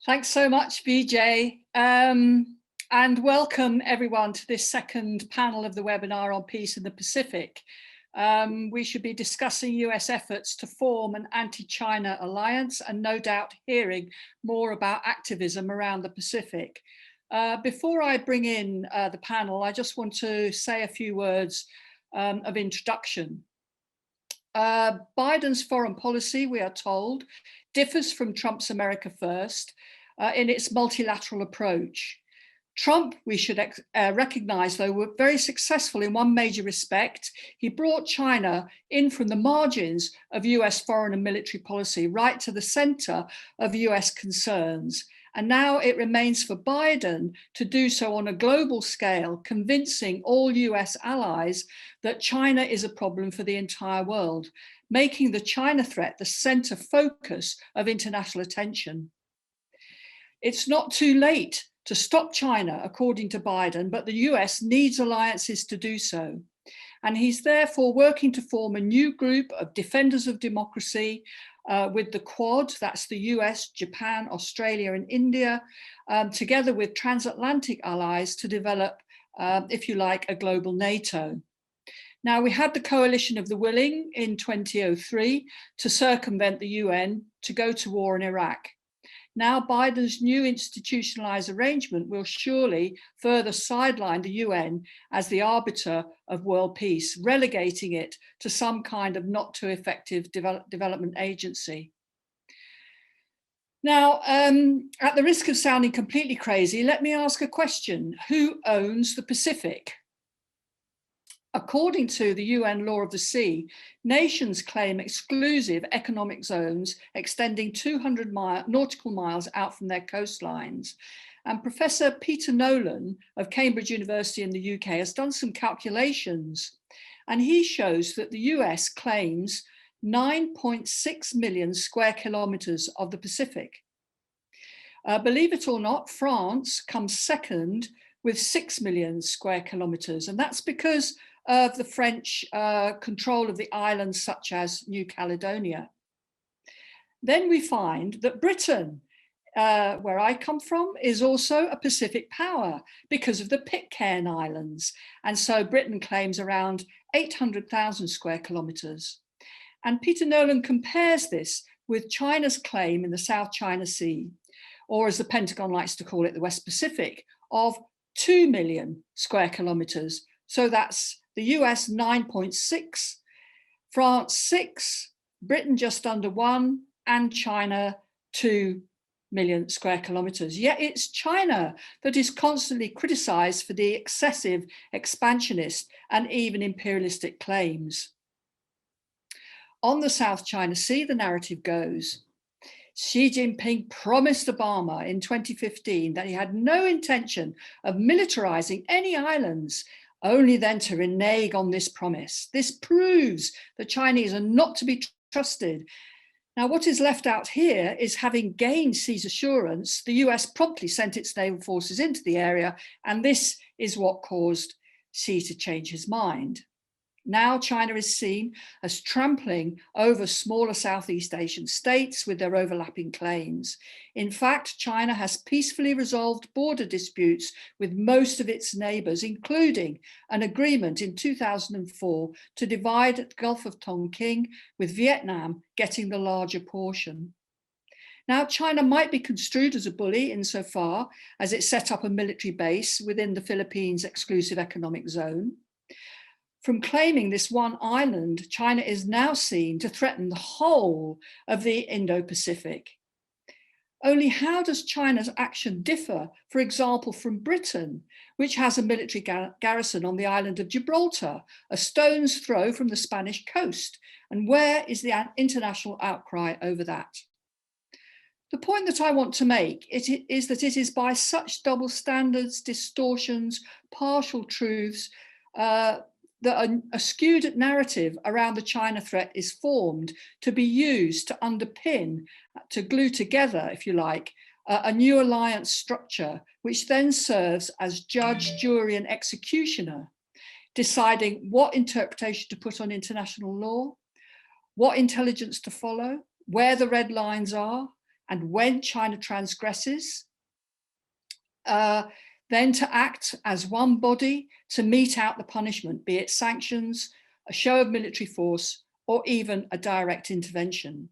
Thanks so much, Vijay. And welcome everyone to this second panel of the webinar on peace in the Pacific. We should be discussing US efforts to form an anti-China alliance and no doubt hearing more about activism around the Pacific. Before I bring in the panel, I just want to say a few words of introduction. Biden's foreign policy, we are told, differs from Trump's America First in its multilateral approach. Trump, we should recognize, though, were very successful in one major respect. He brought China in from the margins of US foreign and military policy right to the center of US concerns. And now it remains for Biden to do so on a global scale, convincing all US allies that China is a problem for the entire world, making the China threat the center focus of international attention. It's not too late to stop China, according to Biden, but the US needs alliances to do so. And he's therefore working to form a new group of defenders of democracy with the Quad, that's the US, Japan, Australia, and India, together with transatlantic allies to develop, if you like, a global NATO. Now, we had the Coalition of the Willing in 2003 to circumvent the UN to go to war in Iraq. Now, Biden's new institutionalized arrangement will surely further sideline the UN as the arbiter of world peace, relegating it to some kind of not too effective development agency. Now, at the risk of sounding completely crazy, let me ask a question. Who owns the Pacific? According to the UN Law of the Sea, nations claim exclusive economic zones extending 200 nautical miles out from their coastlines. And Professor Peter Nolan of Cambridge University in the UK has done some calculations, and he shows that the US claims 9.6 million square kilometers of the Pacific. Believe it or not, France comes second with 6 million square kilometers, and that's because of the French control of the islands such as New Caledonia. Then we find that Britain, where I come from, is also a Pacific power because of the Pitcairn Islands. And so Britain claims around 800,000 square kilometers. And Peter Nolan compares this with China's claim in the South China Sea, or as the Pentagon likes to call it, the West Pacific, of 2 million square kilometers. So that's the US 9.6, France 6, Britain just under 1, and China 2 million square kilometers. Yet it's China that is constantly criticized for the excessive expansionist and even imperialistic claims. On the South China Sea, the narrative goes, Xi Jinping promised Obama in 2015 that he had no intention of militarizing any islands, only then to renege on this promise. This proves the Chinese are not to be trusted. Now, what is left out here is, having gained Xi's assurance, the US promptly sent its naval forces into the area, and this is what caused Xi to change his mind. Now China is seen as trampling over smaller Southeast Asian states with their overlapping claims. In fact, China has peacefully resolved border disputes with most of its neighbors, including an agreement in 2004 to divide the Gulf of Tonkin, with Vietnam getting the larger portion. Now, China might be construed as a bully insofar as it set up a military base within the Philippines' exclusive economic zone. From claiming this one island, China is now seen to threaten the whole of the Indo-Pacific. Only how does China's action differ, for example, from Britain, which has a military garrison on the island of Gibraltar, a stone's throw from the Spanish coast? And where is the international outcry over that? The point that I want to make is that it is by such double standards, distortions, partial truths, that a skewed narrative around the China threat is formed to be used to underpin, to glue together, if you like, a new alliance structure, which then serves as judge, jury, and executioner, deciding what interpretation to put on international law, what intelligence to follow, where the red lines are, and when China transgresses, then to act as one body to mete out the punishment, be it sanctions, a show of military force, or even a direct intervention.